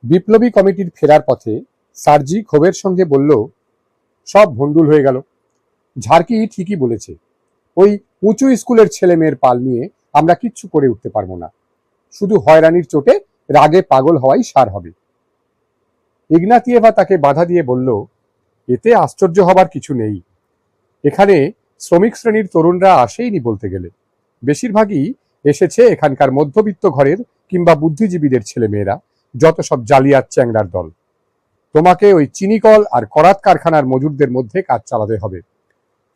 বিপ্লবী কমিটির ফেরার পথে সার্জি ক্ষোভের সঙ্গে বলল, সব ভণ্ডুল হয়ে গেল। ঝাড়কি ঠিকই বলেছে, ওই উঁচু স্কুলের ছেলে মেয়ের পাল নিয়ে আমরা কিচ্ছু করে উঠতে পারবো না, শুধু হয়রানির চোটে রাগে পাগল হওয়াই সার হবে। ইগনাতিয়েভা তাকে বাধা দিয়ে বলল, এতে আশ্চর্য হবার কিছু নেই। এখানে শ্রমিক শ্রেণীর তরুণরা আসেইনি বলতে গেলে, বেশিরভাগই এসেছে এখানকার মধ্যবিত্ত ঘরের কিংবা বুদ্ধিজীবীদের ছেলেমেয়েরা, যত সব জালিয়াত চ্যাংড়ার দল। তোমাকে ওই চিনিকল আর করাত কারখানার মজুরদের মধ্যে কাজ চালাতে হবে।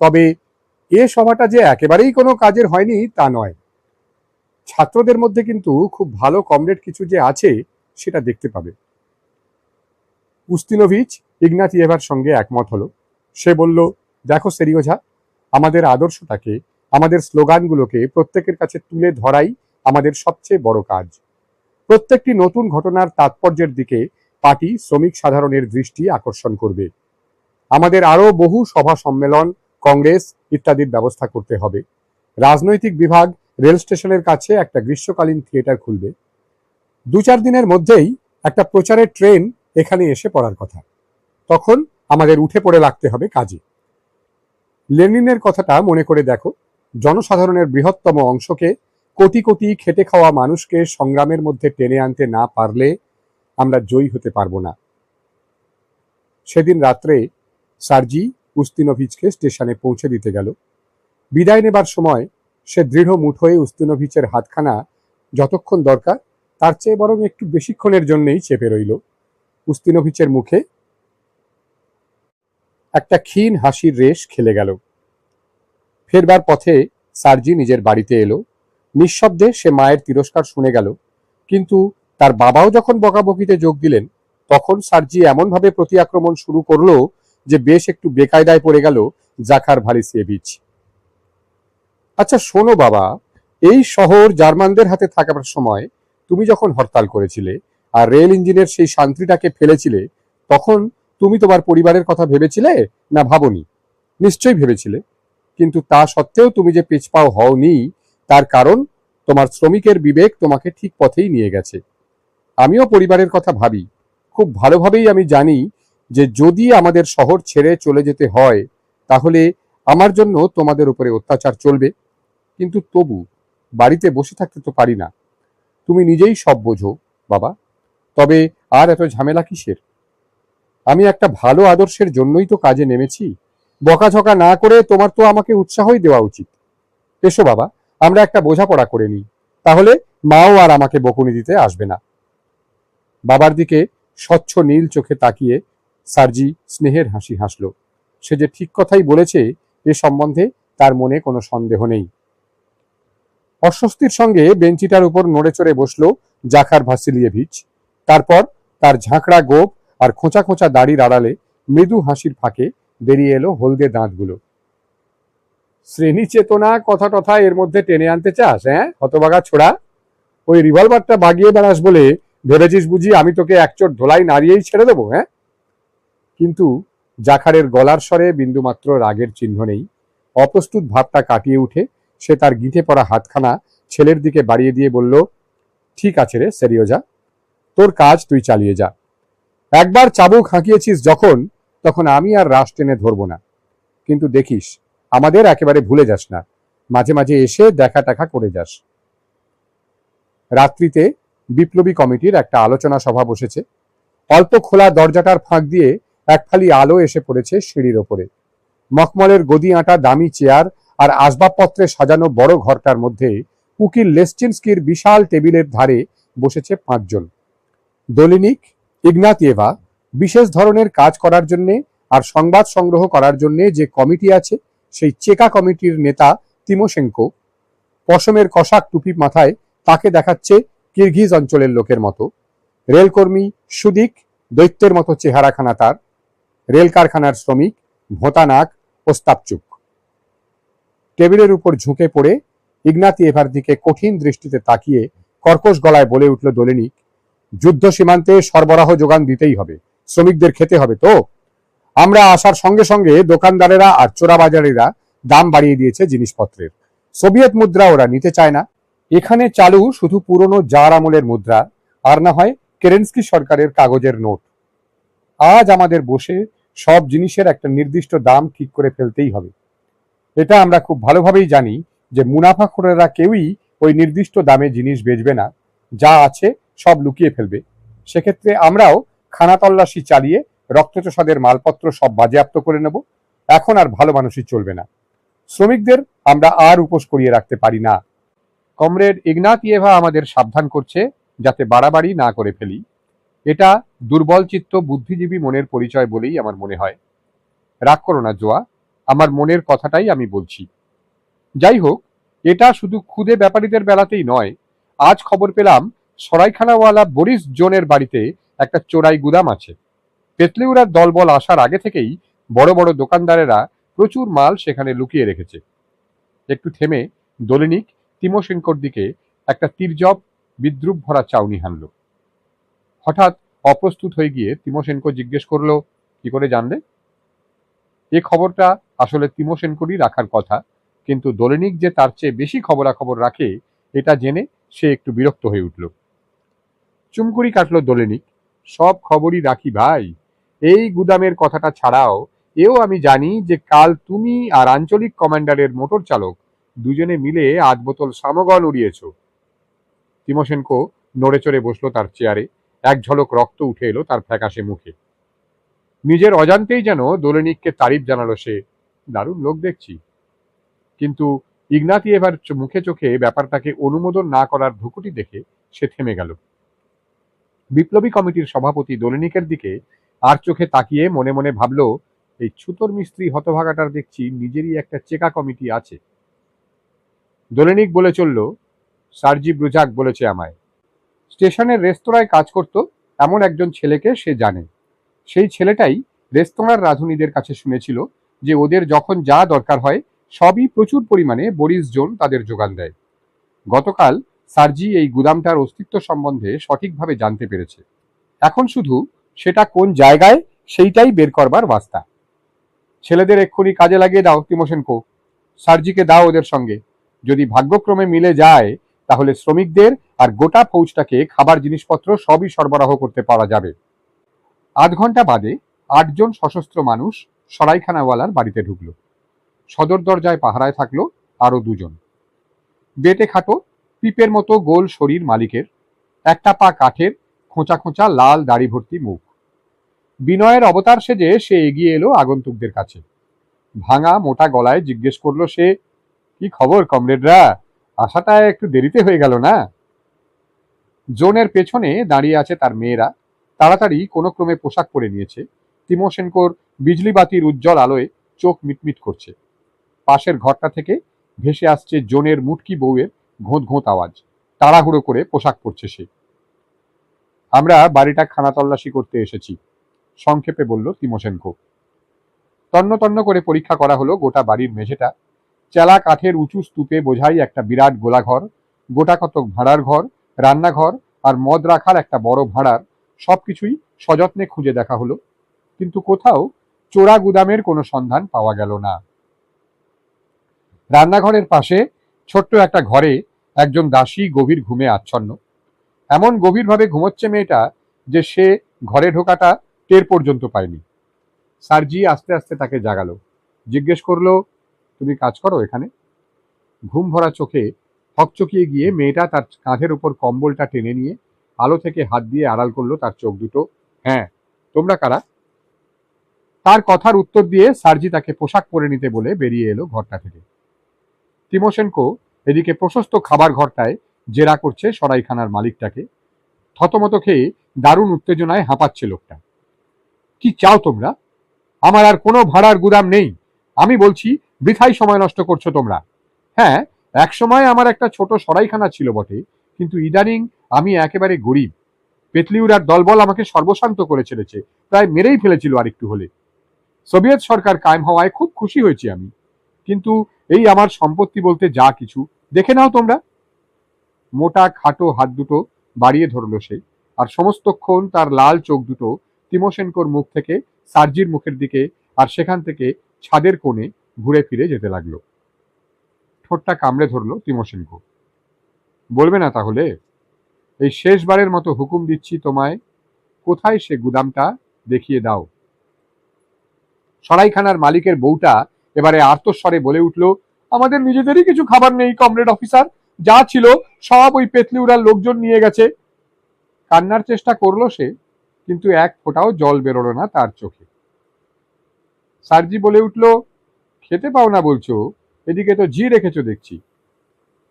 তবে এ সভাটা যে একেবারেই কোনো কাজের হয়নি তা নয়। ছাত্রদের মধ্যে কিন্তু খুব ভালো কমরেড কিছু যে আছে সেটা দেখতে পাবে। উস্তিনোভিচ ইগনাতিয়েভার সঙ্গে একমত হলো। সে বলল, দেখো সেরিওঝা, আমাদের আদর্শটাকে, আমাদের স্লোগানগুলোকে প্রত্যেকের কাছে তুলে ধরাই আমাদের সবচেয়ে বড় কাজ। প্রত্যেকটি নতুন ঘটনার তাৎপর্যের দিকে পার্টি শ্রমিক সাধারণের দৃষ্টি আকর্ষণ করবে। আমাদের আরো বহু সভা সম্মেলন, কংগ্রেস ইত্যাদির ব্যবস্থা করতে হবে। রাজনৈতিক বিভাগ রেল স্টেশনের কাছে একটা গ্রীষ্মকালীন থিয়েটার খুলবে। 2-4 দিনের মধ্যেই একটা প্রচারের ট্রেন এখানে এসে পড়ার কথা। তখন আমাদের উঠে পড়ে লাগতে হবে কাজে। লেনিনের কথাটা মনে করে দেখো, জনসাধারণের বৃহত্তম অংশকে, কোটি কোটি খেটে খাওয়া মানুষকে সংগ্রামের মধ্যে টেনে আনতে না পারলে আমরা জয়ী হতে পারবো না। সেদিন রাত্রে সার্জি উস্তিনোভিচকে স্টেশনে পৌঁছে দিতে গেল। বিদায় নেবার সময় সে দৃঢ় মুঠোয় উস্তিনোভিচের হাতখানা যতক্ষণ দরকার তার চেয়ে বরং একটু বেশিক্ষণের জন্যই চেপে রইল। উস্তিনোভিচের মুখে একটা ক্ষীণ হাসির রেশ খেলে গেল। ফেরবার পথে সার্জি নিজের বাড়িতে এলো। নিঃশব্দে সে মায়ের তিরস্কার শুনে গেল, কিন্তু তার বাবাও যখন বকাবকিতে যোগ দিলেন তখন সার্জি এমনভাবে প্রতি আক্রমণ শুরু করলো যে বেশ একটু বেকায়দায় পড়ে গেল জাখার ভালিসিয়েভিচ। আচ্ছা শোনো বাবা, এই শহর জার্মানদের হাতে থাকার সময় তুমি যখন হরতাল করেছিলে আর রেল ইঞ্জিনের সেই শান্তিটাকে ফেলেছিলে, তখন তুমি তোমার পরিবারের কথা ভেবেছিলে না ভাবনি? নিশ্চয়ই ভেবেছিলে। কিন্তু তা সত্ত্বেও তুমি যে পিছপাও হওনি, তার কারণ তোমার শ্রমিকের বিবেক তোমাকে ঠিক পথেই নিয়ে গেছে। আমিও পরিবারের কথা ভাবি, খুব ভালোভাবেই আমি জানি যে যদি আমাদের শহর ছেড়ে চলে যেতে হয় তাহলে আমার জন্য তোমাদের উপরে অত্যাচার চলবে, কিন্তু তবু বাড়িতে বসে থাকতে তো পারি না। তুমি নিজেই সব বোঝো বাবা, তবে আর এত ঝামেলা কিসের? আমি একটা ভালো আদর্শের জন্যই তো কাজে নেমেছি। বকাঝকা না করে তোমার তো আমাকে উৎসাহই দেওয়া উচিত। এসো বাবা, আমরা একটা বোঝাপড়া করে নিই, তাহলে মাও আর আমাকে বকুনি দিতে আসবে না। বাবার দিকে স্বচ্ছ নীল চোখে তাকিয়ে সার্জি স্নেহের হাসি হাসল। সে যে ঠিক কথাই বলেছে এ সম্বন্ধে তার মনে কোনো সন্দেহ নেই। অস্বস্তির সঙ্গে বেঞ্চিটার উপর নড়ে চড়ে বসল জাখার ভাসিলিয়েভিচ। তারপর তার ঝাঁকড়া গোঁফ আর খোঁচা খোঁচা দাড়ির আড়ালে মৃদু হাসির ফাঁকে বেরিয়ে এলো হলদে দাঁতগুলো। শ্রেণী চেতনা কথা টথা এর মধ্যে টেনে আনতে চাস? হ্যাঁ হতবাগা ছোড়া, ওই রিভলভারটা বাগিয়ে বেড়াস বলে ভেবেছিস বুঝি আমি তোকে একচোট ধোলাই নাড়িয়েই ছেড়ে দেবো? হ্যাঁ? কিন্তু জাখারের গলার স্বরে বিন্দুমাত্র রাগের চিহ্ন নেই। অপ্রস্তুত ভাবটা কাটিয়ে উঠে সে তার গিঁটে পড়া হাতখানা ছেলের দিকে বাড়িয়ে দিয়ে বলল, ঠিক আছে রে সেরিওজা, তোর কাজ তুই চালিয়ে যা। একবার চাবুক হাঁকিয়েছিস যখন, তখন আমি আর রাশ টেনে ধরবো না। কিন্তু দেখিস আমাদের একেবারে ভুলে যাস না, মাঝে মাঝে এসে দেখা টাকা করে যাস। রাত্রিতে বিপ্লবী কমিটির একটা আলোচনা সভা বসেছে। অল্প খোলা দরজাটার ফাঁক দিয়ে এক ফালি আলো এসে পড়েছে সিঁড়ির ওপরে। মখমলের গদি আঁটা দামি চেয়ার আর আসবাবপত্রে সাজানো বড় ঘরটার মধ্যে উকিল লেসচিনস্কির বিশাল টেবিলের ধারে বসেছে 5 জন। দোলিনিক, ইগনাতিয়েভা, বিশেষ ধরনের কাজ করার জন্য আর সংবাদ সংগ্রহ করার জন্য যে কমিটি আছে সেই চেকা কমিটির নেতা তিমোশেঙ্কো, পশমের কষাক টুপি মাথায়, তাকে দেখাচ্ছে কিরগিজ অঞ্চলের লোকের মতো। রেলকর্মী সুদিক, দৈত্যের মতো চেহারাখানা তার। রেল কারখানার শ্রমিক, ভোঁতা নাক, ওস্তাপচুক। টেবিলের উপর ঝুঁকে পড়ে ইগনাতিয়েভার দিকে কঠিন দৃষ্টিতে তাকিয়ে কর্কশ গলায় বলে উঠল দোলিনিক, যুদ্ধ সীমান্তে সরবরাহ যোগান দিতেই হবে, শ্রমিকদের খেতে হবে তো। আমরা আসার সঙ্গে সঙ্গে দোকানদারেরা আর চোরাবাজারিরা দাম বাড়িয়ে দিয়েছে জিনিসপত্রের। সোভিয়েত মুদ্রা ওরা নিতে চায় না। এখানে চালু শুধু পুরনো জার আমলের মুদ্রা, আর না হয় কেরেন্সকি সরকারের কাগজের নোট। আজ আমাদের বসে সব জিনিসের একটা নির্দিষ্ট দাম ঠিক করে ফেলতেই হবে। এটা আমরা খুব ভালোভাবেই জানি যে মুনাফাখোরেরা কেউই ওই নির্দিষ্ট দামে জিনিস বেচবে না, যা আছে সব লুকিয়ে ফেলবে। সেক্ষেত্রে আমরাও খানা তল্লাশি চালিয়ে রক্তচোষাদের মালপত্র সব বাজেয়াপ্ত করে নেব। এখন আর ভালো মানুষই চলবে না। শ্রমিকদের আমরা আর উপোস করিয়ে রাখতে পারি না। কমরেড ইগনাতিয়েভা আমাদের সাবধান করছে যাতে বাড়াবাড়ি না করে ফেলি। এটা দুর্বল চিত্ত বুদ্ধিজীবী মনের পরিচয় বলেই আমার মনে হয়। রাগ করো না জোয়া, আমার মনের কথাটাই আমি বলছি। যাই হোক, এটা শুধু খুদে ব্যাপারীদের বেলাতেই নয়। আজ খবর পেলাম সরাইখানাওয়ালা বরিস জোনের বাড়িতে একটা চোরাই গুদাম আছে। পেতলিউরার দলবল আসার আগে থেকেই বড় বড় দোকানদারেরা প্রচুর মাল সেখানে লুকিয়ে রেখেছে। একটু থেমে দোলেনিক তিমোশেঙ্কোর দিকে একটা তির্যক বিদ্রুপ ভরা চাউনি হানল। হঠাৎ অপ্রস্তুত হয়ে গিয়ে তিমোশেঙ্কো জিজ্ঞেস করলো, কি করে জানলে? এ খবরটা আসলে তিমোশেঙ্কোরই রাখার কথা, কিন্তু দোলেনিক যে তার চেয়ে বেশি খবরাখবর রাখে এটা জেনে সে একটু বিরক্ত হয়ে উঠল। চুমকুড়ি কাটল দোলেনিক। সব খবরই রাখি ভাই, এই গুদামের কথাটা ছাড়াও এও আমি জানি যে কাল তুমি আর আঞ্চলিক কমান্ডারের মোটর চালক দুজনে মিলে 8 বোতল সামগল উড়িয়েছ। তিমোশেঙ্কো নড়ে চড়ে বসলো তার চেয়ারে। এক ঝলক রক্ত উঠে এলো তার ফ্যাকাশে মুখে। নিজের অজান্তেই যেন দোলেনিককে তারিফ জানালো সে, দারুণ লোক দেখছি। কিন্তু ইগনাতিয়েভার মুখে চোখে ব্যাপারটাকে অনুমোদন না করার ভ্রুকুটি দেখে সে থেমে গেল। বিপ্লবী কমিটির সভাপতি দোলেনিকের দিকে আর চোখে তাকিয়ে মনে মনে ভাবল, এই ছুতোর মিস্ত্রি হতভাগাটার দেখছি নিজেরই একটা চেকা কমিটি আছে। দোলেনিক বলে চলল, সার্জি ব্রুজাক বলেছে আমায়। স্টেশনের রেস্তোরাঁয় কাজ করত এমন একজন ছেলেকে সে জানে। সেই ছেলেটাই রেস্তোরাঁর রাঁধুনিদের কাছে শুনেছিল যে ওদের যখন যা দরকার হয় সবই প্রচুর পরিমাণে বরিস জোন তাদের যোগান দেয়। গতকাল সার্জি এই গুদামটার অস্তিত্ব সম্বন্ধে সঠিকভাবে জানতে পেরেছে। এখন শুধু সেটা কোন জায়গায় সেইটাই বের করবার বাস্তা। ছেলেদের এক্ষুনি কাজে লাগিয়ে দাও তিমোশেঙ্কো, সার্জিকে দাও ওদের সঙ্গে। যদি ভাগ্যক্রমে মিলে যায় তাহলে শ্রমিকদের আর গোটা ফৌজটাকে খাবার জিনিসপত্র সবই সরবরাহ করতে পারা যাবে। আধ ঘন্টা বাদে 8 জন সশস্ত্র মানুষ সরাইখানাওয়ালার বাড়িতে ঢুকলো। সদর দরজায় পাহারায় থাকলো আরো 2 জন। বেটে খাটো পিপের মতো গোল শরীর মালিকের, একটা পা কাঠের, খোঁচা খোঁচা লাল দাড়ি ভর্তি মুখ। বিনয়ের অবতার সেজে সে এগিয়ে এলো আগন্তুকদের কাছে। ভাঙা মোটা গলায় জিজ্ঞেস করলো সে, কি খবর কমরেডরা, আসাটা একটু দেরিতে হয়ে গেল না? জোনের পেছনে দাঁড়িয়ে আছে তার মেয়েরা, তাড়াতাড়ি কোনো ক্রমে পোশাক পরে নিয়েছে। তিমোশেঙ্কোর বিজলি বাতির উজ্জ্বল আলোয় চোখ মিটমিট করছে। পাশের ঘরটা থেকে ভেসে আসছে জোনের মুটকি বউয়ের ঘোঁত ঘোঁত আওয়াজ। তাড়াহুড়ো করে পোশাক পরছে সে। আমরা বাড়িটা খানা তল্লাশি করতে এসেছি, সংক্ষেপে বলল তিমোশেঙ্কো। তন্ন তন্ন করে পরীক্ষা করা হলো গোটা বাড়ির মেঝেটা। চেলা কাঠের উঁচু স্তূপে বোঝাই একটা বিরাট গোলাঘর, গোটা কতক ভাঁড়ার ঘর, রান্নাঘর আর মদ রাখার একটা বড় ভাঁড়ার, সবকিছুই সযত্নে খুঁজে দেখা হলো, কিন্তু কোথাও চোরা গুদামের কোনো সন্ধান পাওয়া গেল না। রান্নাঘরের পাশে ছোট্ট একটা ঘরে একজন দাসী গভীর ঘুমে আচ্ছন্ন। এমন গভীরভাবে ঘুমোচ্ছে মেয়েটা যে সে ঘরে ঢোকাটা টের পর্যন্ত পায়নি। সার্জি আস্তে আস্তে তাকে জাগালো, জিজ্ঞেস করলো, তুমি কাজ করো এখানে? ঘুম ভরা চোখে হকচকিয়ে গিয়ে মেয়েটা তার কাঁধের উপর কম্বলটা টেনে নিয়ে আলো থেকে হাত দিয়ে আড়াল করলো তার চোখ দুটো। হ্যাঁ, তোমরা কারা? তার কথার উত্তর দিয়ে সার্জি তাকে পোশাক পরে নিতে বলে বেরিয়ে এলো ঘরটা থেকে। তিমোশেঙ্কো এদিকে প্রশস্ত খাবার ঘরটায় জেরা করছে সরাইখানার মালিকটাকে। থতমত খেয়ে দারুণ উত্তেজনায় হাঁপাচ্ছে লোকটা। কি চাও তোমরা? আমার আর কোনো ভাড়ার গুদাম নেই। আমি বলছি, বৃথাই সময় নষ্ট করছো তোমরা। হ্যাঁ, এক সময় আমার একটা ছোট সরাইখানা ছিল বটে, কিন্তু ইদানিং আমি একেবারে গরিব। পেতলিউরার দলবল আমাকে সর্বশান্ত করে ছেড়েছে, প্রায় মেরেই ফেলেছিল আরেকটু হলে। সোভিয়েত সরকার কায়েম হওয়ায় খুব খুশি হয়েছি আমি, কিন্তু এই আমার সম্পত্তি বলতে যা কিছু, দেখে নাও তোমরা। মোটা খাটো হাত দুটো বাড়িয়ে ধরলো সে, আর সমস্তক্ষণ তার লাল চোখ দুটো তিমোশেঙ্কোর মুখ থেকে সার্জির মুখের দিকে আর সেখান থেকে ছাদের কোণে ঘুরে ফিরে যেতে লাগলো। ঠোঁটটা কামড়ে ধরলো তিমোশেঙ্কো। বলবে না তাহলে? এই শেষবারের মতো হুকুম দিচ্ছি তোমায়, কোথায় সে গুদামটা দেখিয়ে দাও। সরাইখানার মালিকের বউটা এবারে আর্তস্বরে বলে উঠল, আমাদের নিজেদেরই কিছু খাবার নেই কমরেড অফিসার, যা ছিল সব ওই পেতলিউড়ার লোকজন নিয়ে গেছে। কান্নার চেষ্টা করলো সে, কিন্তু এক ফোঁটাও জল বেরোলো না তার চোখে। সার্জি বলে উঠল, খেতে পাও না বলছো, এদিকে তো জি রেখেছো দেখছি।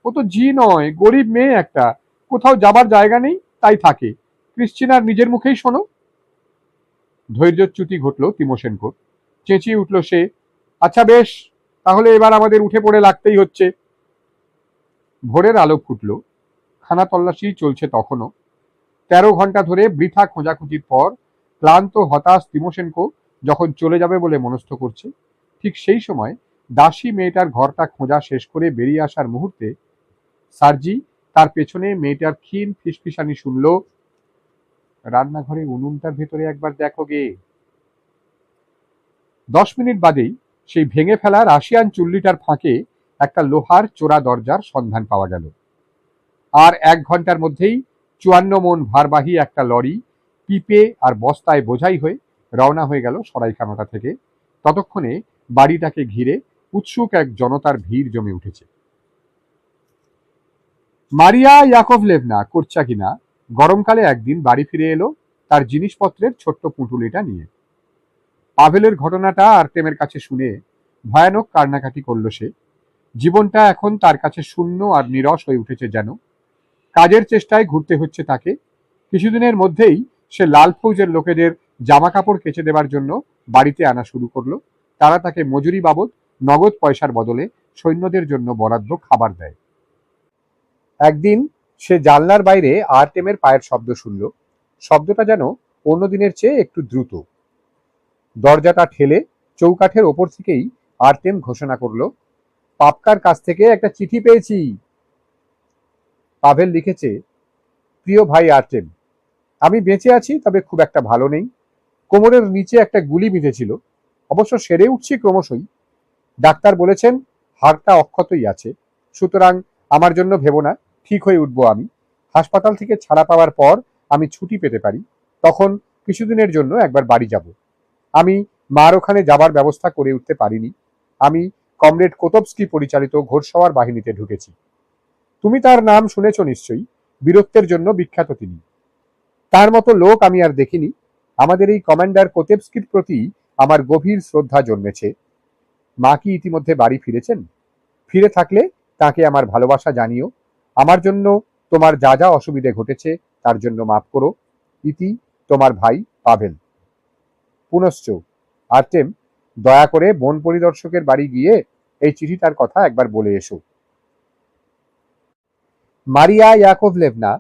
ও তো জি নয়, গরিব মেয়ে একটা, কোথাও যাবার জায়গা নেই তাই থাকে। ক্রিশ্চিনার নিজের মুখেই শোনো। ধৈর্যচ্যুতি ঘটল তিমোশেনকোর। চেঁচিয়ে উঠল সে, আচ্ছা বেশ, তাহলে এবার আমাদের উঠে পড়ে লাগতেই হচ্ছে। ভোরের আলো ফুটল, খানা তল্লাশি চলছে তখনও। 13 ঘন্টা ধরে বৃথা খোঁজাখুঁজির পর ক্লান্ত হতাশ তিমোশেনকো যখন চলে যাবে বলে মনস্থ করছে, ঠিক সেই সময় দাসী মেয়েটার ঘরটা খোঁজা শেষ করে বেরিয়ে আসার মুহূর্তে সার্জি তার পেছনে মেয়েটার ক্ষীণ ফিসফিসানি শুনল, রান্নাঘরে উনুনটার ভেতরে একবার দেখো গে। 10 মিনিট বাদেই সেই ভেঙে ফেলা রাশিয়ান চুল্লিটার ফাঁকে একটা লোহার চোরা দরজার সন্ধান পাওয়া গেল। আর 1 ঘন্টার মধ্যেই 54 মন ভারবাহী একটা লরি পিপে আর বস্তায় বোঝাই হয়ে রওনা হয়ে গেল সরাইখানাটা থেকে। ততক্ষণে বাড়িটাকে ঘিরে উৎসুক এক জনতার ভিড় জমে উঠেছে। মারিয়া ইয়াকোভলেভনা কোর্চাকিনা গরমকালে একদিন বাড়ি ফিরে এলো তার জিনিসপত্রের ছোট্ট পুঁটুলিটা নিয়ে। পাভেলের ঘটনাটা আর্তেমের কাছে শুনে ভয়ানক কান্নাকাটি করল সে। জীবনটা এখন তার কাছে শূন্য আর নিরস হয়ে উঠেছে যেন। কাজের চেষ্টায় ঘুরতে হচ্ছে তাকে। কিছুদিনের মধ্যেই সে লাল ফৌজের লোকেদের জামা কাপড় কেচে দেবার জন্য বাড়িতে আনা শুরু করলো। তারা তাকে মজুরি বাবদ নগদ পয়সার বদলে সৈন্যদের জন্য বরাদ্দ খাবার দেয়। একদিন সে জানলার বাইরে আর্টেমের পায়ের শব্দ শুনল। শব্দটা যেন অন্য দিনের চেয়ে একটু দ্রুত। দরজাটা ঠেলে চৌকাঠের ওপর থেকেই আর্টেম ঘোষণা করলো, পাপকার কাছ থেকে একটা চিঠি পেয়েছি। পাভেল লিখেছে, প্রিয় ভাই আর্টেম, আমি বেঁচে আছি, তবে খুব একটা ভালো নেই। কোমরের নিচে একটা গুলি বিঁধেছিল, অবশ্য সেরে উঠছি ক্রমশই। ডাক্তার বলেছেন হাড়টা অক্ষতই আছে, সুতরাং আমার জন্য ভেবো না, ঠিক হয়ে উঠবো আমি। হাসপাতাল থেকে ছাড়া পাওয়ার পর আমি ছুটি পেতে পারি, তখন কিছুদিনের জন্য একবার বাড়ি যাব। আমি মার ওখানে যাবার ব্যবস্থা করে উঠতে পারিনি। আমি কমরেড কোতবস্কি পরিচালিত ঘোড়সওয়ার বাহিনীতে ঢুকেছি। তুমি তার নাম শুনেছ নিশ্চয়ই, বীরত্বের জন্য বিখ্যাত তিনি। তার মতো লোক আমি আর দেখিনি। আমাদের এই কমান্ডার কোতেবস্কির প্রতি আমার গভীর শ্রদ্ধা জন্মেছে। মা কি ইতিমধ্যে বাড়ি ফিরেছেন? ফিরে থাকলে তাকে আমার ভালোবাসা জানিও। আমার জন্য তোমার যা যা অসুবিধে ঘটেছে তার জন্য মাফ করো। ইতি তোমার ভাই পাভেল। পুনশ্চ আর্টেম, দয়া করে বন পরিদর্শকের বাড়ি গিয়ে এই চিঠিটার কথা একবার বলে এসো। মারিয়া ইয়াকোভলেভনা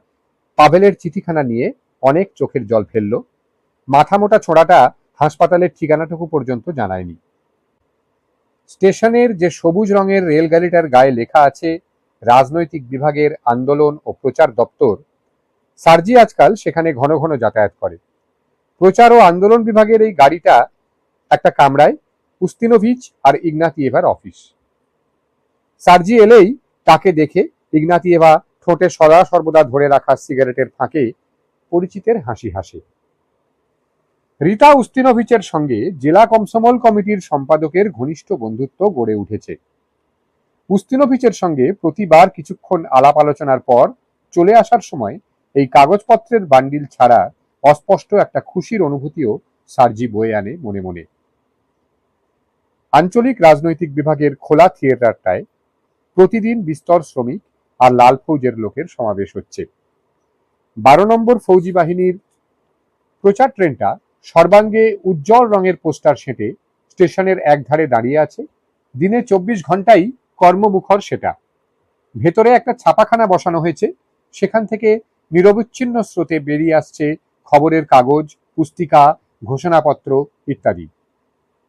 পাভেলের চিঠিখানা নিয়ে অনেক চোখের জল ফেলল। মাথা মোটা ছোঁড়াটা হাসপাতালের ঠিকানাটুকু পর্যন্ত জানায়নি। স্টেশনের যে সবুজ রঙের রেলগাড়িটার গায়ে লেখা আছে রাজনৈতিক বিভাগের আন্দোলন ও প্রচার দপ্তর, সার্জি আজকাল সেখানে ঘন ঘন যাতায়াত করে। প্রচার ও আন্দোলন বিভাগের এই গাড়িটা একটা কামরায় উস্তিনোভিচ আর ইগনাতিয়েভার অফিস। সার্জি এলেই তাকে দেখে ইগনাতিয়েভা ঠোঁটে সদা সর্বদা ধরে রাখা সিগারেটের ফাঁকে পরিচিতের হাসি হাসে। রিতা উস্তিনোভিচের সঙ্গে জেলা কমসমল কমিটির সম্পাদকের ঘনিষ্ঠ বন্ধুত্ব গড়ে উঠেছে। উস্তিনোভিচের সঙ্গে প্রতিবার কিছুক্ষণ আলাপ আলোচনার পর চলে আসার সময় এই কাগজপত্রের বান্ডিল ছাড়া অস্পষ্ট একটা খুশির অনুভূতিও সার্জি বয়ে আনে মনে মনে। আঞ্চলিক রাজনৈতিক বিভাগের খোলা থিয়েটারটায় প্রতিদিন বিস্তর শ্রমিক আর লাল ফৌজের লোকের সমাবেশ হচ্ছে। 12 নম্বর ফৌজি বাহিনীর প্রচার ট্রেনটা সর্বাঙ্গে উজ্জ্বল রঙের পোস্টার সেঁটে স্টেশনের একধারে দাঁড়িয়ে আছে। দিনে 24 ঘন্টাই কর্মমুখর সেটা। ভেতরে একটা ছাপাখানা বসানো হয়েছে, সেখান থেকে নিরবচ্ছিন্ন স্রোতে বেরিয়ে আসছে খবরের কাগজ, পুস্তিকা, ঘোষণাপত্র ইত্যাদি।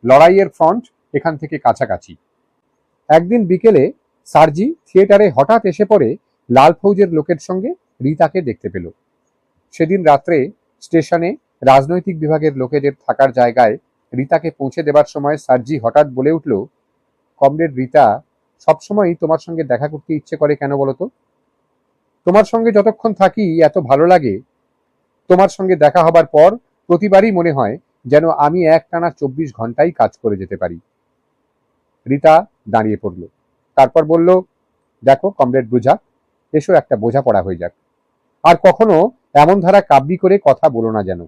লড়াইয়ের ফ্রন্ট এখান থেকে কাছাকাছি। একদিন বিকেলে সার্জি থিয়েটারে হঠাৎ এসে পড়ে লাল ফৌজের লোকের সঙ্গে রিতাকে দেখতে পেল। সেদিন রাত্রে স্টেশনে রাজনৈতিক বিভাগের লোকেদের থাকার জায়গায় রিতাকে পৌঁছে দেবার সময় সার্জি হঠাৎ বলে উঠল, কমরেড রিতা, সবসময় তোমার সঙ্গে দেখা করতে ইচ্ছে করে কেন বলতো? তোমার সঙ্গে যতক্ষণ থাকি এত ভালো লাগে, তোমার সঙ্গে দেখা হবার পর প্রতিবারই মনে হয় যেন আমি একটানা 24 ঘন্টাই কাজ করে যেতে পারি। রিতা দাঁড়িয়ে পড়ল, তারপর বলল, দেখো কমরেড ব্রুজা, এসো একটা বোঝাপড়া হয়ে যাক। আর কখনো এমন ধারা কাব্যি করে কথা বলো না যেন,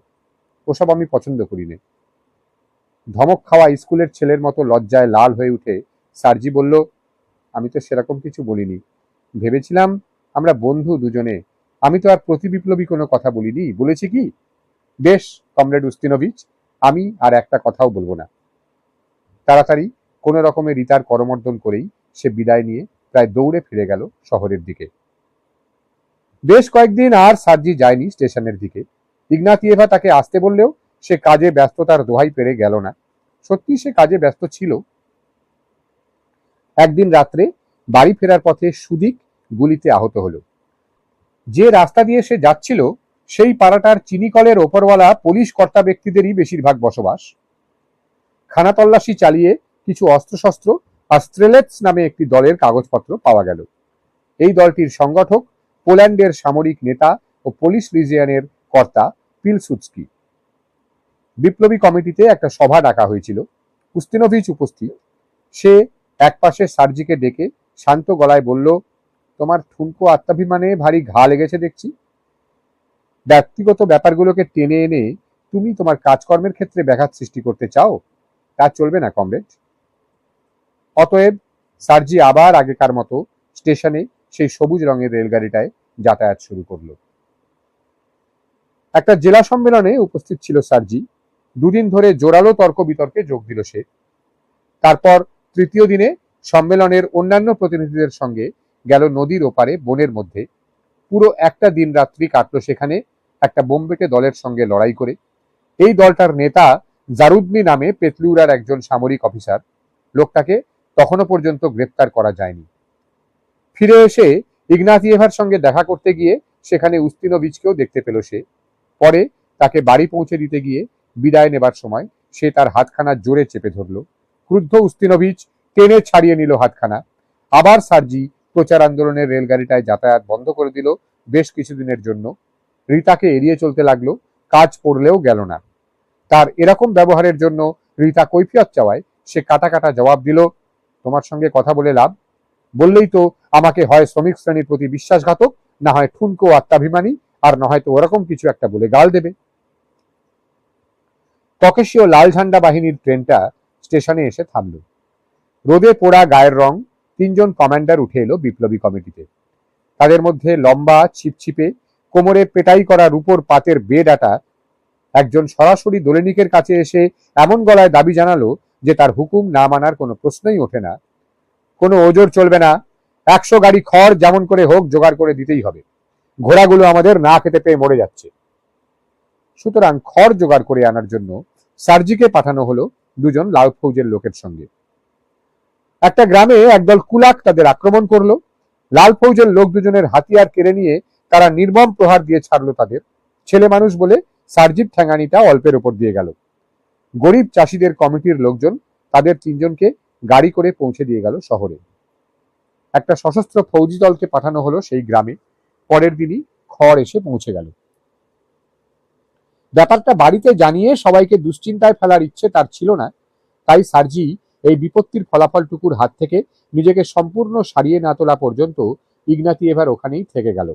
ওসব আমি পছন্দ করি না। ধমক খাওয়া স্কুলের ছেলের মতো লজ্জায় লাল হয়ে উঠে সার্জি বলল, আমি তো সেরকম কিছু বলিনি, ভেবেছিলাম আমরা বন্ধু দুজনে, আমি তো আর প্রতিবিপ্লবী কোনো কথা বলিনি। বলেছি কি? বেশ কমরেড উস্তিনোভিচ, আমি আর একটা কথাও বলবো না। তাড়াতাড়ি কোনো রকমে রিতার করমর্দন করেই সে বিদায় নিয়ে প্রায় দৌড়ে ফিরে গেল শহরের দিকে। বেশ কয়েকদিন আর সার্জি যায়নি স্টেশনের দিকে। ইগনাতিয়েভা তাকে আসতে বললেও সে কাজে ব্যস্ততার দোহাই পেরে গেল না। সত্যি সে কাজে ব্যস্ত ছিল। একদিন রাত্রে বাড়ি ফেরার পথে সুদিক গুলিতে আহত হলো। যে রাস্তা দিয়ে সে যাচ্ছিল সেই পাড়াটার চিনিকলের ওপরওয়ালা পুলিশ কর্তা ব্যক্তিদেরই বেশিরভাগ বসবাস। খানা তল্লাশি চালিয়ে কিছু অস্ত্রশস্ত্র আর স্ট্রেলেটস নামে একটি দলের কাগজপত্র পাওয়া গেল। এই দলটির সংগঠক পোল্যান্ডের সামরিক নেতা ও পুলিশ রিজিয়নের কর্তা পিলসুৎস্কি। বিপ্লবী কমিটিতে একটা সভা ডাকা হয়েছিল। উস্তিনোভিচ উপস্থিত। সে একপাশে সার্জিকে ডেকে শান্ত গলায় বলল, তোমার ঠুনকো আত্মাভিমানে ভারী ঘা লেগেছে দেখছি। ব্যক্তিগত ব্যাপারগুলোকে টেনে এনে তুমি তোমার কাজকর্মের ক্ষেত্রে ব্যাঘাত সৃষ্টি করতে চাও, তা চলবে না কমরেড। অতএব সার্জি আবার আগেকার মতো স্টেশনে সেই সবুজ রঙের রেলগাড়িটায় যাতায়াত শুরু করলো। একটা জেলা সম্মেলনে উপস্থিত ছিল সার্জি। দুদিন ধরে জোরালো তর্ক বিতর্কে যোগ দিল সে। তারপর তৃতীয় দিনে সম্মেলনের অন্যান্য প্রতিনিধিদের সঙ্গে গেল নদীর ওপারে বনের মধ্যে। পুরো একটা দিন রাত্রি কাটলো সেখানে একটা বোম্বেকে দলের সঙ্গে লড়াই করে। এই দলটার নেতা জারুদনি নামে পেতলুরার একজন সামরিক অফিসার। লোকটাকে তখনও পর্যন্ত গ্রেপ্তার করা যায়নি। ফিরে এসে ইগনাতিয়েভার সঙ্গে দেখা করতে গিয়ে সেখানে উস্তিনোভিচকেও দেখতে পেল সে। পরে তাকে বাড়ি পৌঁছে দিতে গিয়ে বিদায় নেবার সময় সে তার হাতখানা জোরে চেপে ধরল। ক্রুদ্ধ উস্তিনোভিচ টেনে ছাড়িয়ে নিল হাতখানা। আবার সার্জি প্রচার আন্দোলনের রেলগাড়িটায় যাতায়াত বন্ধ করে দিল বেশ কিছুদিনের জন্য। রিতাকে এড়িয়ে চলতে লাগলো, কাজ পড়লেও গেল না। তার এরকম ব্যবহারের জন্য রিতা কৈফিয়ত চাওয়ায় সে কাটা কাটা জবাব দিল, তোমার সঙ্গে কথা বলে লাভ? বললেই তো আমাকে হয় শ্রমিক শ্রেণীর প্রতি বিশ্বাসঘাতক, না হয় ঠুনকো আত্মাভিমানী, আর না হয়তো ওরকম কিছু একটা বলে গাল দেবে। ককেশীয় লাল ঝান্ডা বাহিনীর ট্রেনটা স্টেশনে এসে থামল। রোদে পোড়া গায়ের রং তিনজন কমান্ডার উঠে এলো বিপ্লবী কমিটিতে। তাদের মধ্যে লম্বা ছিপছিপে কোমরে পেটাই করা রূপোর পাতের বেডাটা একজন সরাসরি দৈনিকের কাছে এসে এমন গলায় দাবি জানালো যে তার হুকুম না মানার কোনো প্রশ্নই ওঠে না। কোনো ওজোর চলবে না, 100 গাড়ি খড় যেমন করে হোক জোগাড় করে দিতেই হবে, ঘোড়াগুলো আমাদের না খেতে পেয়ে মরে যাচ্ছে। সুতরাং খড় জোগাড় করে আনার জন্য সার্জিকে পাঠানো হলো দুজন লাল ফৌজের লোকের সঙ্গে। একটা গ্রামে একদল কুলাক তাদের আক্রমণ করলো। লাল ফৌজের লোক দুজনের হাতিয়ার কেড়ে নিয়ে তারা নির্মম প্রহার দিয়ে ছাড়লো তাদের। ছেলে মানুষ বলে সার্জির ঠ্যাঙানিটা অল্পের ওপর দিয়ে গেল। গরিব চাষিদের কমিটির লোকজন তাদের তিনজনকে গাড়ি করে পৌঁছে দিয়ে গেল শহরে। একটা সশস্ত্র ফৌজি দলকে পাঠানো হলো সেই গ্রামে। পরের দিনই খড় এসে পৌঁছে গেল। ব্যাপারটা বাড়িতে জানিয়ে সবাইকে দুশ্চিন্তায় ফেলার ইচ্ছে তার ছিল না। তাই সার্জি এই বিপত্তির ফলাফলটুকুর হাত থেকে নিজেকে সম্পূর্ণ সারিয়ে না তোলা পর্যন্ত ইগনাতিয়েভার ওখানেই থেকে গেল।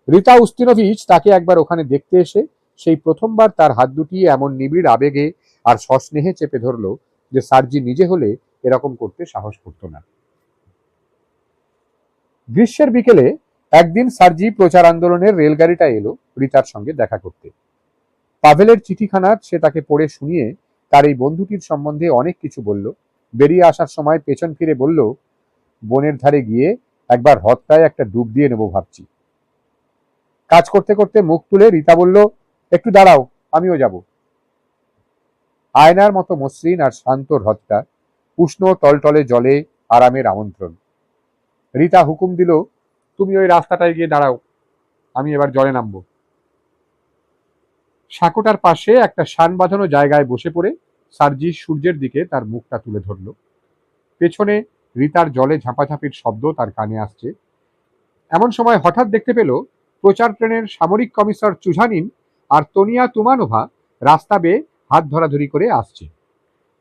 রিতা উস্তিনোভিচ তাকে একবার ওখানে দেখতে এসে সেই প্রথমবার তার হাত দুটি এমন নিবিড় আবেগে আর সস্নেহে চেপে ধরল যে সার্জি নিজে হলে এরকম করতে সাহস করত না। গ্রীষ্মের বিকেলে একদিন সার্জি প্রচার আন্দোলনের রেলগাড়িটা এলো রিতার সঙ্গে দেখা করতে। পাভেলের চিঠিখানা সে তাকে পড়ে শুনিয়ে তার এই বন্ধুটির সম্বন্ধে অনেক কিছু বলল। বেরিয়ে আসার সময় পেছন ফিরে বলল, বনের ধারে গিয়ে একবার হ্রদটায় একটা ডুব দিয়ে নেবো ভাবছি। কাজ করতে করতে মুখ তুলে রিতা বলল, একটু দাঁড়াও, আমিও যাব। আয়নার মতো মসৃণ আর শান্ত হ্রদটা, উষ্ণ টলটলে জলে আরামের আমন্ত্রণ। রিতা হুকুম দিল, তুমি ওই রাস্তাটায় গিয়ে দাঁড়াও, আমি এবার জলে নামবো। সাঁকোটার পাশে একটা শান বাঁধানো জায়গায় বসে পড়ে সার্জি সূর্যের দিকে তার মুখটা তুলে ধরল। পেছনে রিতার জলে ঝাঁপাঝাঁপির শব্দ তার কানে আসছে। এমন সময় হঠাৎ দেখতে পেল প্রচার ট্রেনের সামরিক কমিশনার চুঝানিন আর তোনিয়া তুমানোভা রাস্তা বেয়ে হাত ধরাধরি করে আসছে।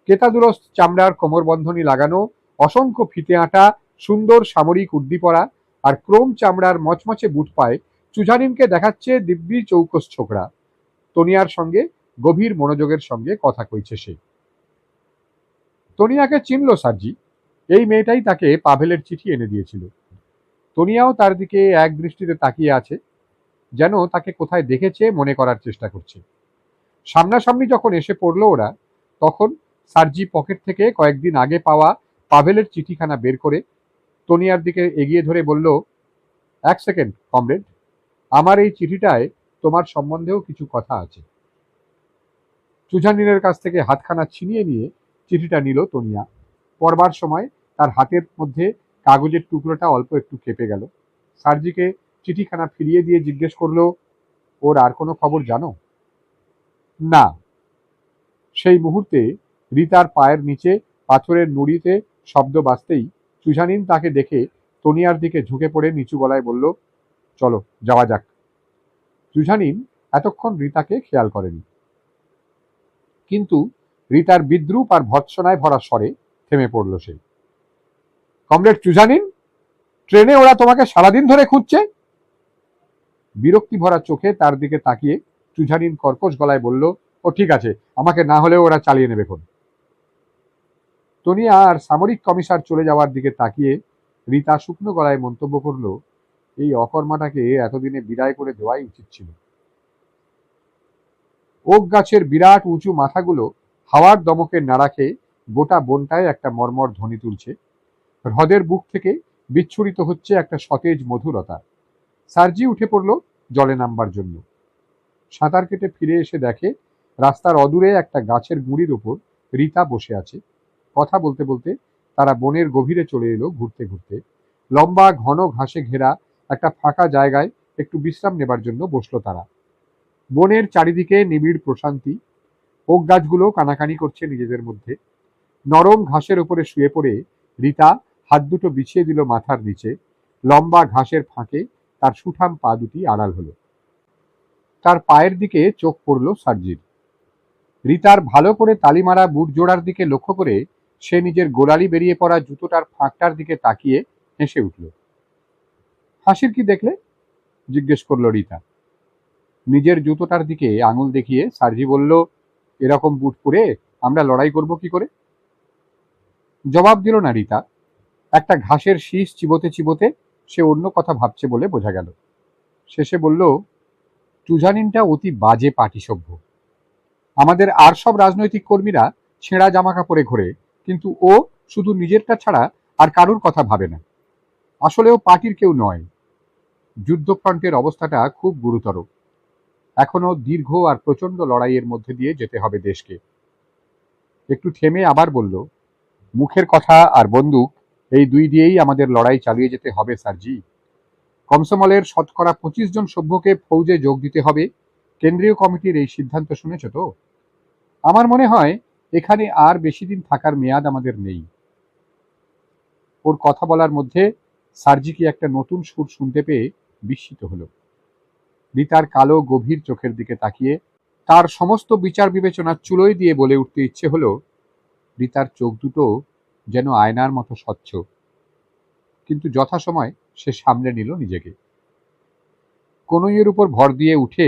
কেতাদুরস্ত চামড়ার কোমরবন্ধনী লাগানো, অসংখ্য ফিতে আঁটা সুন্দর সামরিক উদ্দীপরা আর ক্রোম চামড়ার মচমচে বুট পায়ে চুঝানিনকে দেখাচ্ছে দিব্যি চৌকস ছোকরা। তোনিয়ার সঙ্গে গভীর মনোযোগের সঙ্গে কথা কইছে সে। তোনিয়াকে চিনল সার্জি। এই মেয়েটাই তাকে পাভেলের চিঠি এনে দিয়েছিল। তোনিয়াও তার দিকে এক দৃষ্টিতে তাকিয়ে আছে, যেন তাকে কোথায় দেখেছে মনে করার চেষ্টা করছে। সামনাসামনি যখন এসে পড়লো ওরা, তখন সার্জি পকেট থেকে কয়েকদিন আগে পাওয়া পাভেলের চিঠিখানা বের করে তোনিয়ার দিকে এগিয়ে ধরে বলল, এক সেকেন্ড কমরেড, আমার এই চিঠিটায় তোমার সম্বন্ধেও কিছু কথা আছে। চুঝানিনের কাছ থেকে হাতখানা ছিনিয়ে নিয়ে চিঠিটা নিল তোনিয়া। পড়বার সময় তার হাতের মধ্যে কাগজের টুকরোটা অল্প একটু কেঁপে গেল। সার্জিকে চিঠিখানা ফিরিয়ে দিয়ে জিজ্ঞেস করলো, ওর আর কোনো খবর জানো? না। সেই মুহূর্তে রিতার পায়ের নিচে পাথরের নুড়িতে শব্দ বাজতেই চুঝানিন তাকে দেখে তোনিয়ার দিকে ঝুঁকে পড়ে নিচু গলায় বলল, চলো যাওয়া যাক। চুঝানিন এতক্ষণ রিতাকে খেয়াল করেনি, কিন্তু রিতার বিদ্রুপ আর ভর্ৎসনায় ভরা স্বরে থেমে পড়ল সে। কমরেড চুঝানিন, ট্রেনে ওরা তোমাকে সারাদিন ধরে খুঁজছে। বিরক্তি ভরা চোখে তার দিকে তাকিয়ে চুঝানিন কর্কশ গলায় বলল, ও ঠিক আছে, আমাকে না হলেও ওরা চালিয়ে নেবে কোন। তোনিয়া আর সামরিক কমিশনার চলে যাওয়ার দিকে তাকিয়ে রিতা শুকনো গলায় মন্তব্য করল, এই অকর্মাটাকে এতদিনে বিদায় করে দেওয়াই উচিত ছিল। ওক গাছের বিরাট উঁচু মাথাগুলো হাওয়ার দমকের নাড়া খেয়ে গোটা বনটায় একটা মর্মর ধ্বনি তুলছে। হ্রদের বুক থেকে বিচ্ছুরিত হচ্ছে একটা সতেজ মধুরতা। সার্জি উঠে পড়ল জলে নামবার জন্য। সাঁতার কেটে ফিরে এসে দেখে রাস্তার অদূরে একটা গাছের গুঁড়ির ওপর রিতা বসে আছে। কথা বলতে বলতে তারা বনের গভীরে চলে এলো। ঘুরতে ঘুরতে লম্বা ঘন ঘাসে ঘেরা একটা ফাঁকা জায়গায় একটু বিশ্রাম নেবার জন্য বসলো তারা। বনের চারিদিকে নিবিড় প্রশান্তি। ওক গাছগুলো কানাকানি করছে নিজেদের মধ্যে। নরম ঘাসের উপরে শুয়ে পড়ে রিতা হাত দুটো বিছিয়ে দিল মাথার নিচে। লম্বা ঘাসের ফাঁকে তার সুঠাম পা দুটি আড়াল হলো। তার পায়ের দিকে চোখ পড়ল সার্জির। রিতার ভালো করে তালিমারা বুট জোড়ার দিকে লক্ষ্য করে সে নিজের গোড়ালি বেরিয়ে পড়া জুতোটার ফাঁকটার দিকে তাকিয়ে হেসে উঠল। হাসির কি দেখলে? জিজ্ঞেস করল রিতা। নিজের জুতোটার দিকে আঙুল দেখিয়ে সার্জি বলল, এরকম বুট পরে আমরা লড়াই করব কি করে? জবাব দিল না রিতা। একটা ঘাসের শীষ চিবোতে চিবোতে সে অন্য কথা ভাবছে বলে বোঝা গেল। শেষে বলল, চুঝানিনটা অতি বাজে পাটিসভ্য। আমাদের আর সব রাজনৈতিক কর্মীরা ছেঁড়া জামা কাপড়ে ঘোরে, কিন্তু ও শুধু নিজেরটা ছাড়া আর কারুর কথা ভাবে না। আসলেও পার্টির কেউ নয়। যুদ্ধফ্রন্টের অবস্থাটা খুব গুরুতর। এখনো দীর্ঘ আর প্রচন্ড লড়াইয়ের মধ্যে দিয়ে যেতে হবে দেশকে। একটু থেমে আবার বলল, মুখের কথা আর বন্দুক এই দুই দিয়েই আমাদের লড়াই চালিয়ে যেতে হবে সার্জি। কমসমলের শতকরা 25 জন সভ্যকে ফৌজে যোগ দিতে হবে। কেন্দ্রীয় কমিটির এই সিদ্ধান্ত শুনেছ তো? আমার মনে হয় এখানে আর বেশি দিন থাকার মেয়াদ আমাদের নেই। ওর কথা বলার মধ্যে সার্জি কি একটা নতুন সুর শুনতে পেয়ে বিস্মিত হলো। রিতার কালো গভীর চোখের দিকে তাকিয়ে তার সমস্ত বিচার বিবেচনা চুলোয় দিয়ে বলে উঠতে ইচ্ছে হলো, রিতার চোখ দুটো যেন আয়নার মতো স্বচ্ছ। কিন্তু যথাসময় সে সামলে নিল নিজেকে। কনুইয়ের উপর ভর দিয়ে উঠে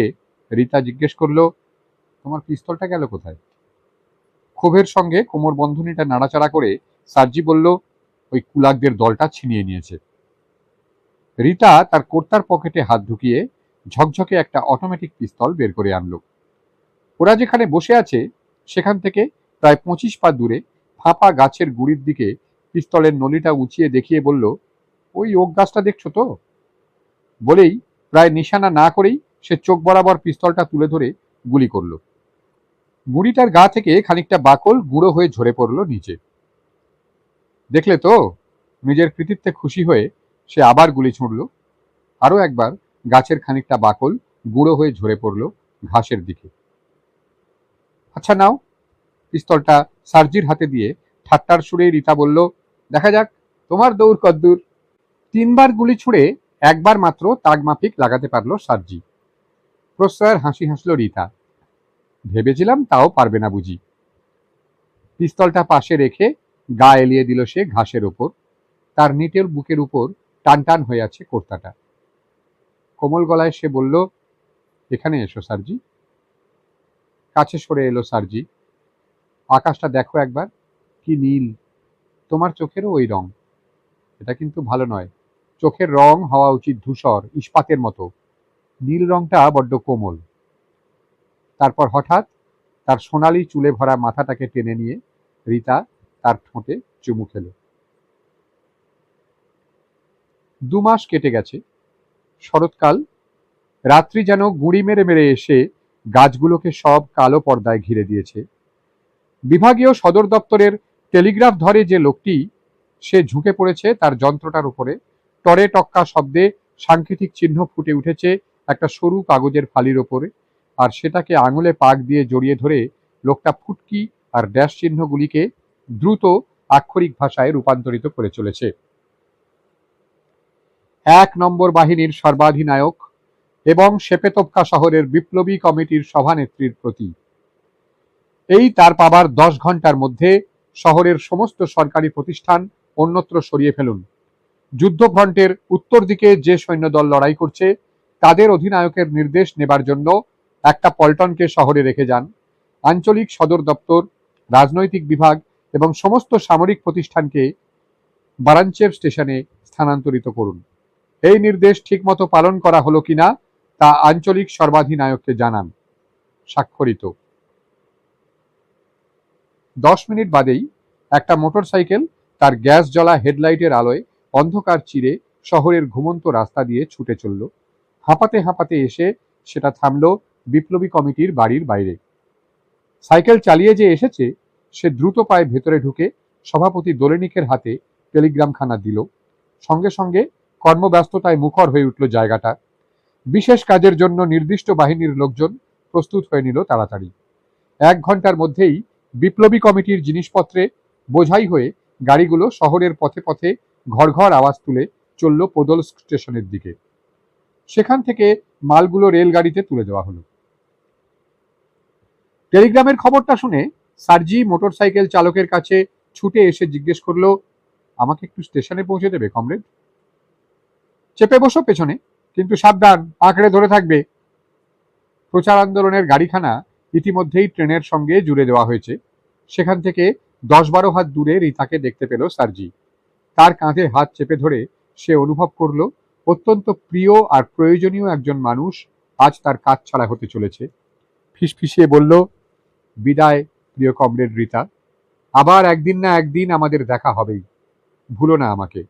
রিতা জিজ্ঞেস করল, তোমার পিস্তলটা গেল কোথায়? ক্ষোভের সঙ্গে কোমর বন্ধনীটা নাড়াচাড়া করে সার্জি বলল, ওই কুলাকদের দলটা ছিনিয়ে নিয়েছে। রিতা তার কুর্তার পকেটে হাত ঢুকিয়ে ঝকঝকে একটা অটোমেটিক পিস্তল বের করে আনলো। ওরা যেখানে বসে আছে সেখান থেকে প্রায় 25 পা দূরে ফাঁপা গাছের গুড়ির দিকে পিস্তলের নলিটা উঁচিয়ে দেখিয়ে বলল, ওই ওক গাছটা দেখছো তো? বলেই প্রায় নিশানা না করেই সে চোখ বরাবর পিস্তলটা তুলে ধরে গুলি করল। গুড়িটার গা থেকে খানিকটা বাকল গুঁড়ো হয়ে ঝরে পড়ল নিচে। দেখলে তো? নিজের কৃতিত্বে খুশি হয়ে সে আবার গুলি ছুঁড়ল। আরো একবার গাছের খানিকটা বাকল গুঁড়ো হয়ে ঝরে পড়ল ঘাসের দিকে। আচ্ছা নাও। পিস্তলটা সার্জির হাতে দিয়ে ঠাট্টার সুরে রিতা বলল, দেখা যাক তোমার দৌড় কদ্দূর। 3 বার গুলি ছুঁড়ে একবার মাত্র তাগ মাফিক লাগাতে পারল সার্জি। প্রশ্রয়ের হাসি হাসল রীতা। ভেবেছিলাম তাও পারবে না বুঝি। পিস্তলটা পাশে রেখে গা এলিয়ে দিল সে ঘাসের ওপর। তার নিটেল বুকের উপর টান টান হয়ে আছে কর্তাটা। কোমল গলায় সে বলল, এখানে এসো সার্জি। কাছে সরে এলো সার্জি। আকাশটা দেখো একবার, কি নীল। তোমার চোখেরও ওই রং। এটা কিন্তু ভালো নয়। চোখের রং হওয়া উচিত ধূসর, ইস্পাতের মতো। নীল রংটা বড্ড কোমল। তারপর হঠাৎ তার সোনালি চুলে ভরা মাথাটাকে টেনে নিয়ে রীতা তার ঠোঁটে চুমু খেল। 2 মাস কেটে গেছে। শরৎকাল। রাত্রি যেন গুঁড়ি মেরে মেরে এসে গাছগুলোকে সব কালো পর্দায় ঘিরে দিয়েছে। বিভাগীয় সদর দপ্তরের টেলিগ্রাফ ধরে যে লোকটি, সে ঝুঁকে পড়েছে তার যন্ত্রটার উপরে। টরে টক্কা শব্দে সাংকেতিক চিহ্ন ফুটে উঠেছে একটা সরু কাগজের ফালির ওপরে, আর সেটাকে আঙুলে পাক দিয়ে জড়িয়ে ধরে লোকটা ফুটকি আর ড্যাশ চিহ্নগুলিকে দ্রুত আক্ষরিক ভাষায় রূপান্তরিত করে চলেছে। 1 নম্বর বাহিনীর সর্বাধিনায়ক এবং শেপেতোভকা শহরের বিপ্লবী কমিটির সভানেত্রীর প্রতি। এই তার পাবার 10 ঘন্টার মধ্যে শহরের সমস্ত সরকারি প্রতিষ্ঠান অন্যত্র সরিয়ে ফেলুন। যুদ্ধফ্রন্টের উত্তর দিকে যে সৈন্যদল লড়াই করছে তাদের অধিনায়কের নির্দেশ নেবার জন্য একটা পল্টনকে শহরে রেখে যান। আঞ্চলিক সদর দপ্তর, রাজনৈতিক বিভাগ এবং সমস্ত সামরিক প্রতিষ্ঠানকে বারানচেভ স্টেশনে স্থানান্তরিত করুন। এই নির্দেশ ঠিকমতো পালন করা হলো কিনা তা আঞ্চলিক সর্বাধিনায়ককে জানান। স্বাক্ষরিত। 10 মিনিট বাদেই একটা মোটরসাইকেল তার গ্যাস জ্বলা হেডলাইটের আলোয় অন্ধকার চিরে শহরের ঘুমন্ত রাস্তা দিয়ে ছুটে চলল। হাঁপাতে হাঁপাতে এসে সেটা থামল বিপ্লবী কমিটির বাড়ির বাইরে। সাইকেল চালিয়ে যে এসেছে সে দ্রুত পায়ে ভেতরে ঢুকে সভাপতি দোলেনিকের হাতে টেলিগ্রামখানা দিল। সঙ্গে সঙ্গে কর্মব্যস্ততায় মুখর হয়ে উঠল জায়গাটা। বিশেষ কাজের জন্য নির্দিষ্ট বাহিনীর লোকজন প্রস্তুত হয়ে নিল তাড়াতাড়ি। 1 ঘন্টার মধ্যেই বিপ্লবী কমিটির জিনিসপত্রে বোঝাই হয়ে গাড়িগুলো শহরের পথে পথে ঘর ঘর আওয়াজ তুলে চলল পোদলস্ক স্টেশনের দিকে। সেখান থেকে মালগুলো রেলগাড়িতে তুলে দেওয়া হলো। টেলিগ্রামের খবরটা শুনে সার্জি মোটরসাইকেল চালকের কাছে ছুটে এসে জিজ্ঞেস করলো, আমাকে একটু স্টেশনে পৌঁছে দেবে কমরেড? চেপে বসো পেছনে, কিন্তু সাবধান, আঁকড়ে ধরে থাকবে। প্রচার আন্দোলনের গাড়িখানা ইতিমধ্যেই ট্রেনের সঙ্গে জুড়ে দেওয়া হয়েছে। সেখান থেকে 10-12 হাত দূরে রীতাকে দেখতে পেল সার্জি। তার কাঁধে হাত চেপে ধরে সে অনুভব করল অত্যন্ত প্রিয় আর প্রয়োজনীয় একজন মানুষ আজ তার কাজ ছাড়া হতে চলেছে। ফিসফিসিয়ে বলল, বিদায় প্রিয় কমরেড রীতা। আবার একদিন না একদিন আমাদের দেখা হবেই, ভুলো না আমাকে।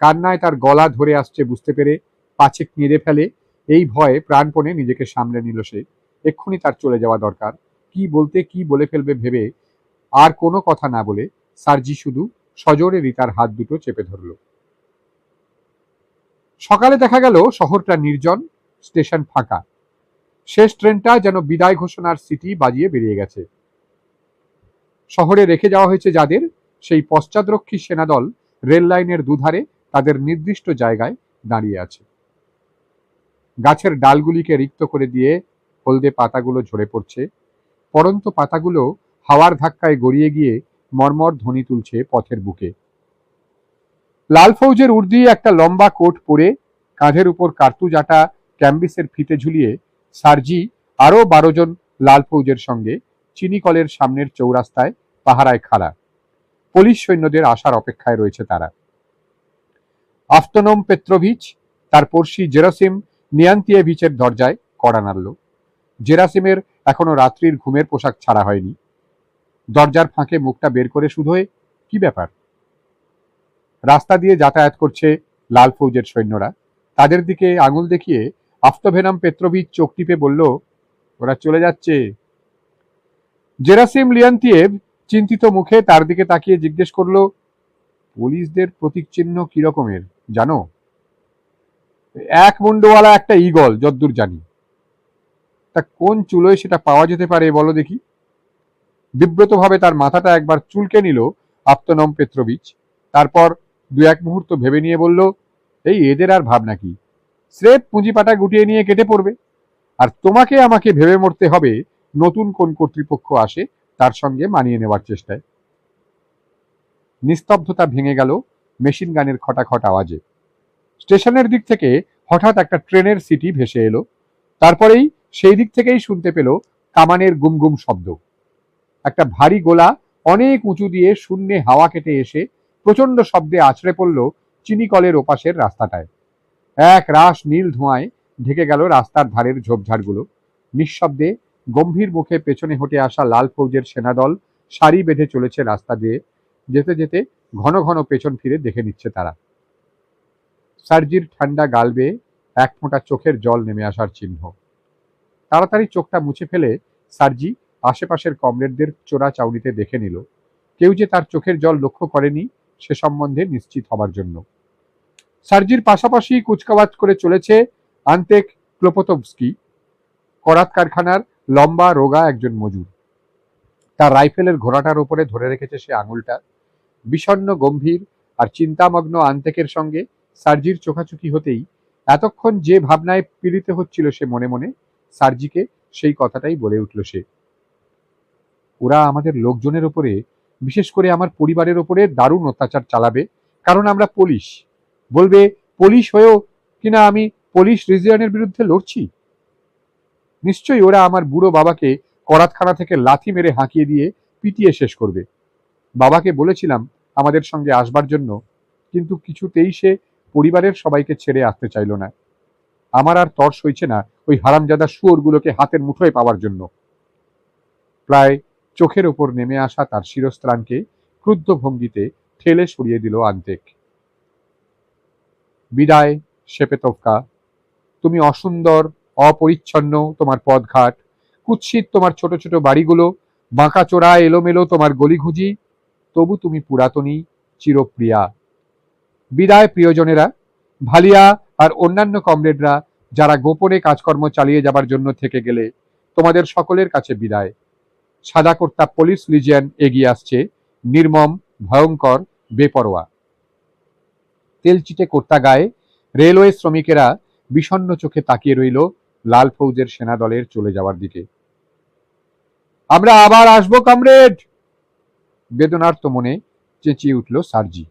কান্নায় তার গলা ধরে আসছে বুঝতে পেরে পাছে কেঁদে ফেলে এই ভয়ে প্রাণপণে নিজেকে সামলে নিল সে। এক্ষুনি তার চলে যাওয়া দরকার। কি বলতে কি বলে ফেলবে ভেবে আর কোনো কথা না বলে সার্জি শুধু সজোরে রীতার হাত দুটো চেপে ধরল। সকালে দেখা গেল শহরটা নির্জন, স্টেশন ফাঁকা। শেষ ট্রেনটা যেন বিদায় ঘোষণার সিটি বাজিয়ে বেরিয়ে গেছে। শহরে রেখে যাওয়া হয়েছে যাদের, সেই পশ্চাদরক্ষী সেনাদল রেল লাইনের দুধারে তাদের নির্দিষ্ট জায়গায় দাঁড়িয়ে আছে। গাছের ডালগুলিকে রিক্ত করে দিয়ে হলদে পাতাগুলো ঝরে পড়ছে। পড়ন্ত পাতাগুলো হাওয়ার ধাক্কায় গড়িয়ে গিয়ে মর্মর ধ্বনি তুলছে পথের বুকে। লাল ফৌজের উর্দি একটা লম্বা কোট পরে কাঁধের উপর কার্তুজ আটা ক্যাম্বিসের ফিতে ঝুলিয়ে সার্জি আরো 12 জন লাল ফৌজের সঙ্গে চিনিকলের সামনের চৌরাস্তায় পাহারায় খাড়া। পুলিশ সৈন্যদের আসার অপেক্ষায় রয়েছে তারা। আফতনোম পেত্রোভিচ তার পড়শি জেরাসিম নিয়ান্তিয়েভিচের দরজায় কড়া নাড়ল। জেরাসিমের এখনো রাত্রির ঘুমের পোশাক ছাড়া হয়নি। দরজার ফাঁকে মুখটা বের করে শুধোয়, কি ব্যাপার? রাস্তা দিয়ে যাতায়াত করছে লাল ফৌজের সৈন্যরা। তাদের দিকে আঙুল দেখিয়ে আফতোভেনাম পেত্রোভিচ চোখ টিপে বলল, ওরা চলে যাচ্ছে। জেরাসিম লিয়ান্তিয়েভ চিন্তিত মুখে তার দিকে তাকিয়ে জিজ্ঞেস করলো, পুলিশদের প্রতীক চিহ্ন কি রকমের জানো? 1 মুন্ডওয়ালা একটা ঈগল, যদ্দূর জানি। তা কোন চুলোয় সেটা পাওয়া যেতে পারে বলো দেখি? বিব্রতভাবে তার মাথাটা একবার চুলকে নিল আফতোনম পেত্রোভিচ। তারপর 2-1 মুহূর্ত ভেবে নিয়ে বলল, এই এদের আর ভাবনা কি, স্রেফ পুঁজিপাটা গুটিয়ে নিয়ে কেটে পড়বে। আর তোমাকে আমাকে ভেবে মরতে হবে নতুন কোন কর্তৃপক্ষ আসে তার সঙ্গে মানিয়ে নেওয়ার চেষ্টায়। নিস্তব্ধতা ভেঙে গেল মেশিন গানের খটাখট আওয়াজে। স্টেশনের দিক থেকে হঠাৎ একটা ট্রেনের সিটি ভেসে এলো। তারপরেই সেই দিক থেকেই শুনতে পেল কামানের গুমগুম শব্দ। একটা ভারী গোলা অনেক উঁচু দিয়ে শূন্যে হাওয়া কেটে এসে প্রচন্ড শব্দে আছড়ে পড়ল চিনিকলের ওপাশের রাস্তাটায়। এক রাশ নীল ধোঁয়ায় ঢেকে গেল রাস্তার ধারের ঝোপঝাড়গুলো। নিঃশব্দে গম্ভীর মুখে পেছনে হটে আসা লাল ফৌজের সেনাদল সারি বেঁধে চলেছে রাস্তা দিয়ে। যেতে যেতে ঘন ঘন পেছন ফিরে দেখে নিচ্ছে তারা। সার্জির ঠান্ডা গাল বেয়ে এক ফোঁটা চোখের জল নেমে আসার চিহ্ন। তাড়াতাড়ি চোখটা মুছে ফেলে সার্জি আশেপাশের কমরেডদের চোরা চাউনিতে দেখে নিল। কেউ যে তার চোখের জল লক্ষ্য করেনি সে সম্বন্ধে নিশ্চিত হবার জন্য। সার্জির পাশাপাশি কুচকাওয়াজ করে চলেছে আন্তেক ক্লোপোতভস্কি, করাত কারখানার লম্বা রোগা একজন মজুর। তার রাইফেলের ঘোড়াটার উপরে ধরে রেখেছে সে আঙুলটা। বিষণ্ণ গম্ভীর আর চিন্তামগ্ন আন্তেকের সঙ্গে সার্জির চোখাচোখি হতেই এতক্ষণ যে ভাবনায় পীড়িত হচ্ছিল সে মনে মনে, সার্জিকে সেই কথাটাই বলে উঠল সে। ওরা আমাদের লোকজনের ওপরে, বিশেষ করে আমার পরিবারের ওপরে দারুণ অত্যাচার চালাবে, কারণ আমরা পুলিশ। বলবে পুলিশ হয়েও কিনা আমি পুলিশ রিজিয়নের বিরুদ্ধে লড়ছি। নিশ্চয়ই ওরা আমার বুড়ো বাবাকে করাতখানা থেকে লাথি মেরে হাঁকিয়ে দিয়ে পিটিয়ে শেষ করবে। বাবাকে বলেছিলাম আমাদের সঙ্গে আসবার জন্য, কিন্তু কিছুতেই সে পরিবারের সবাইকে ছেড়ে আসতে চাইল না। আমার আর তর সইছে না ওই হারামজাদা শুয়োরগুলোকে হাতের মুঠোয় পাওয়ার জন্য। প্রায় চোখের ওপর নেমে আসা তার শিরস্ত্রাণকে ক্রুদ্ধ ভঙ্গিতে ঠেলে সরিয়ে দিল আন্তেক। বিদায় শেপেতভকা, তুমি অসুন্দর, অপরিচ্ছন্ন তোমার পথঘাট, কুৎসিত তোমার ছোট ছোট বাড়িগুলো, বাঁকাচোরা এলোমেলো তোমার গলিঘুজি, তবু তুমি পুরাতনী, চিরপ্রিয়া। বিদায় প্রিয়জনেরা, ভালিয়া আর অন্যান্য কমরেডরা যারা গোপনে কাজকর্ম চালিয়ে যাবার জন্য থেকে গেলে, তোমাদের সকলের কাছে বিদায়। সাদা কর্তা পুলিশ লিজিয়ন এগিয়ে আসছে, নির্মম, ভয়ঙ্কর, বেপরোয়া। তেলচিটে কর্তা গায়ে রেলওয়ে শ্রমিকেরা বিষণ্ণ চোখে তাকিয়ে রইল লাল ফৌজের সেনা দলের চলে যাওয়ার দিকে। আমরা আবার আসবো কমরেড, বেদনার্ত মনে চেঁচিয়ে উঠল সার্জি।